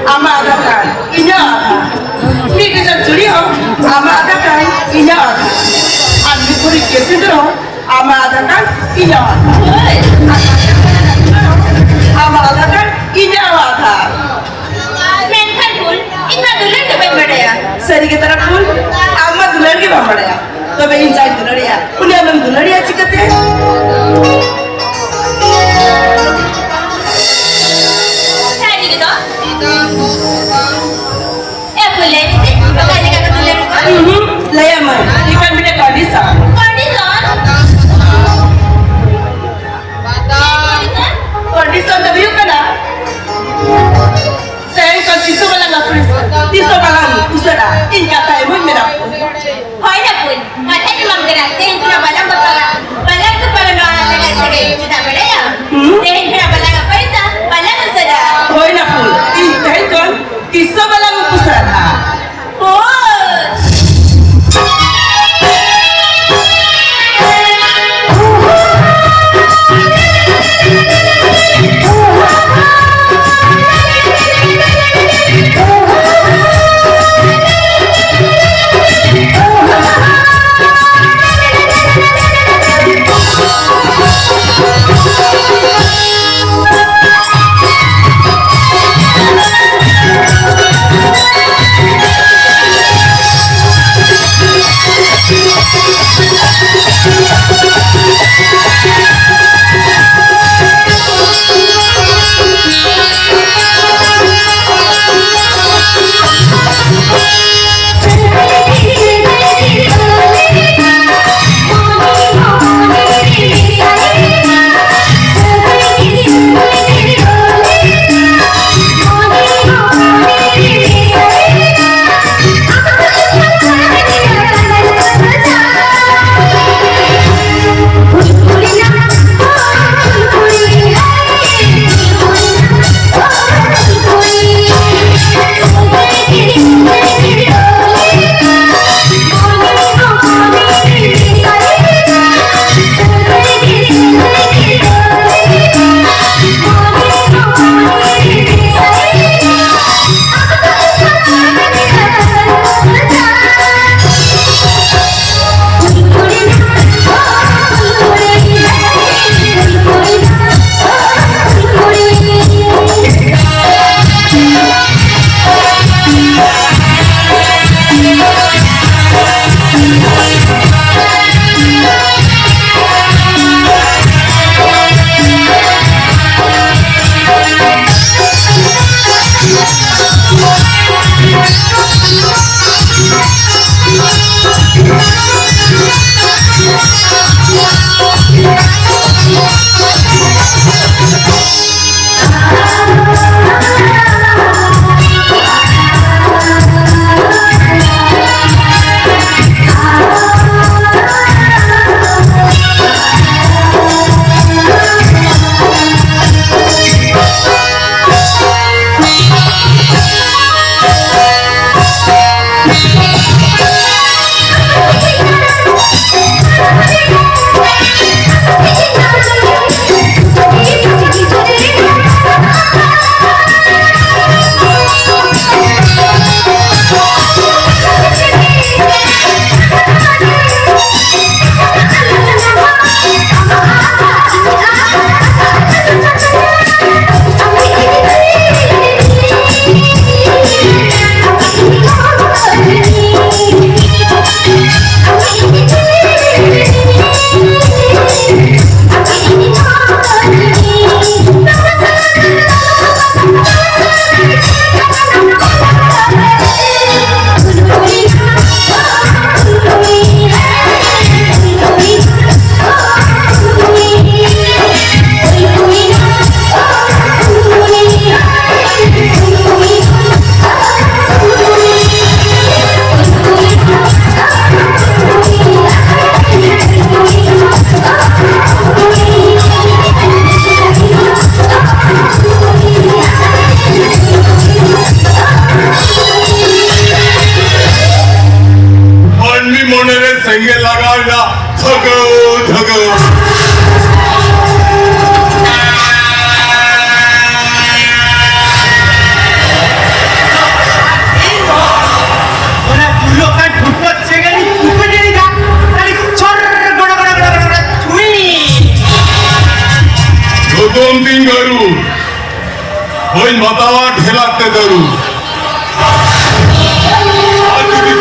ama ada kan inya ada mi kita curi ho ama ada kan inya ada andi puri kesi dro ama ada kan inya ada ama ada kan inya ada men kan pun inna dulan ke bade ya sari ke taraf pun ama dulan ke bade ya तो मैं इंसान दुलड़िया उन्हें हम दुलड़िया चिकते हैं सारी के तो ए बोले बताने का दुलड़ लया मैं इकान बिटे कंडीशन तभी होगा ना saya kan tisu balang apres tisu balang usara inka tay mo mera hoy na pun matay mang ganate ko na balang balang ko para no ana ka sige kita bade ya dehin ko na balang apa isa balang usara hoy na pun in tay kon tisu balang usara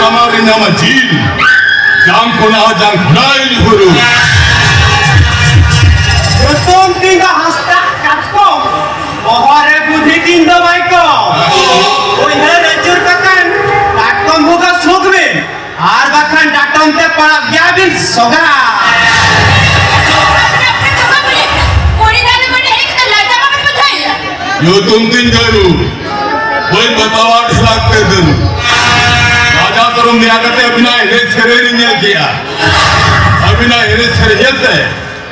kamarin nama jin jang kona jang kunai huru Betul tinggal hashtag katko. Ohore budhi tindo baiko. Oi he rajur kakan. Katkom buka sogbe. Ar bakan datom te para biabin soga. yo tum tin garu koi batawa dilagte din raja tarum ne agate abhinay re chere niye kiya abhinay re chere jete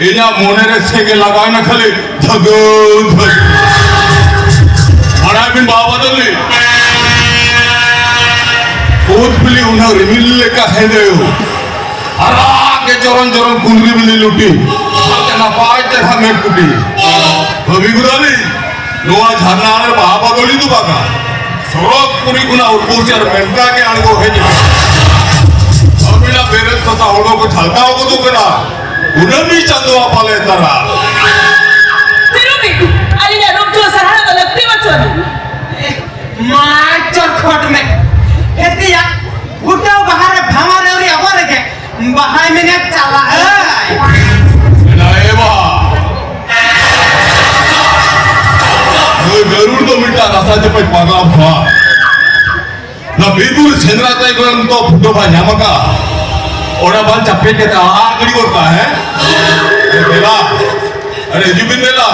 ina mone re sege lagay na khale dhago dhag ara bin baba dalli oth bili una rimille ka hendeyo ara ke joron joron kundri bili luti na paite hame kuti bhabi gudali নোয়া ঝারনার বাবা গলি তো বাগা সরক পুরি গুনা উঠবুচার মেন্টা কে আনগো hazy Amina বেরেস কথা হলো কো ঝালকা হগো তো কেনা উনমি চাঁদোয়া পালে তারা तिरुमी आलिया रूप जो सहारा तो लगती बच्चों Macor khot me. Heti ya. Utau bahar bhamar euri abore ke. Bahai minyak cala. না এবা ওই গরুর তো মিটা রাসাতে পাই পাগলা ভা না বেদুর ছেনরাতাই গরম তো ফুটো ভাই জামাকা ওরা বাল চাপে কে তা আগড়ি করতা হ্যাঁ বেলা अरे जीवन बेला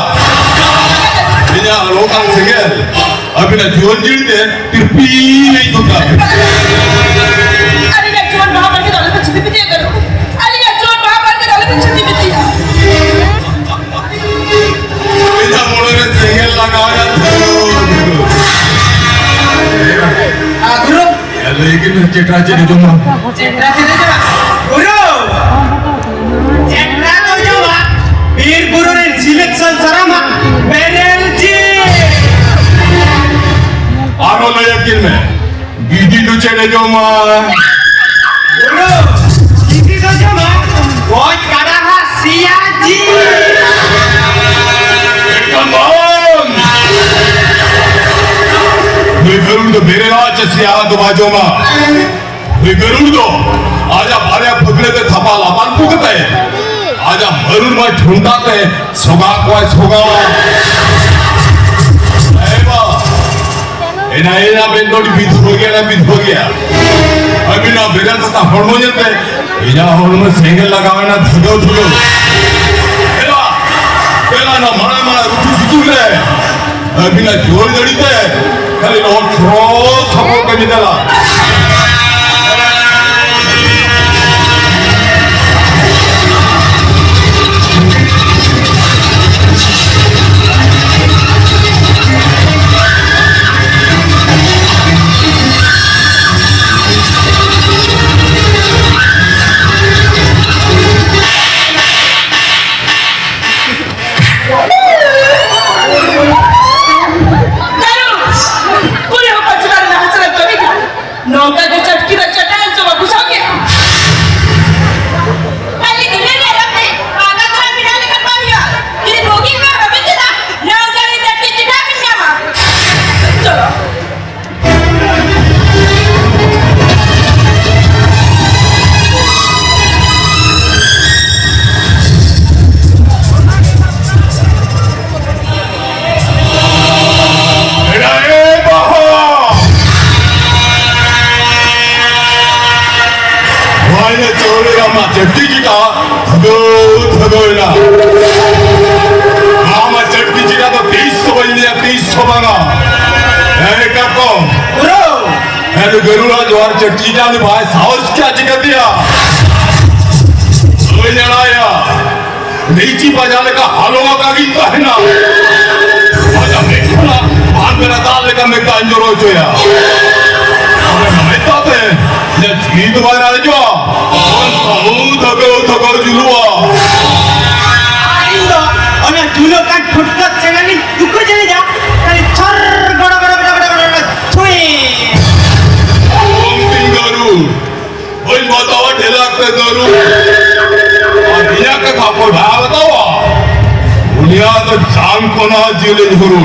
बिना लोकांग सिंगल अभिना जीवन जीते तिरपी नहीं होता आलिया जोन महाबर के दौलत छुट्टी भी दिया करो आलिया जोन महाबर के दौलत छुट्टी भी दिया बिना मोड़े में सिंगल लगाया Guru. लेकिन चेटा चेटे जो मां Cendra cendra coba. Guru. Cendra tuh coba. Bir guru nih selection sarama. Penalty. आरो न यकीन में बीडी तो चेटे जो मां Guru. Ini tuh coba. Boy kadaha siaji. कमान वे गरुड़ तो मेरे राज से आया तो बाजो मां वे गरुड़ तो आजा भारे पगले ते थपा लामान पुगते आजा मरुड़ में ढूंढाते सोगा कोई सोगा ऐबा एना बेंडोडी बीत हो गया अभी ना बेरा तो हॉर्मोन जलते इना हॉर्मोन सिंगल लगावे ना धगो धगो एला पेला ना मरा मरा रुटू सुतू ले अभी ना जोर जड़ीते खाली लोग क्रॉस सपोर्ट कर देला पूरे हो पचवार ना हसरत कभी था नौका के चटकी ना चटाल जो बाबू सो गया खाली दिले रे रखते आगा तो बिना लेकर पाविया तेरी भोगी में रबे चला ना करे तब चिटा बिना मा चलो एरा ए बाहो वाले चोरे अम्मा चट्टी जीटा धगो धगो ना मामा चट्टी जीटा तो 300 बन लिया 300 बना ऐ काको Guru. मैं तो गरुड़ा जोर चट्टी जीटा ने भाई साउस क्या जगह दिया कोई लड़ाया नीची बजाने का हालों का गीत है ना आजा मेरा बांध मेरा दाल लेकर मैं कांजो रोज होया अरे हमें तो थे ये चीज वाला जो धगो जुलुआ Indo. Ona dulu kan phutkat channel ni dukur jane ja. Kali chor goda goda goda goda goda chui. ओम सिंह गरु ओई बताओ ढेला के गरु और बिना के खापो भाव बताओ दुनिया तो जान को ना जिले गरु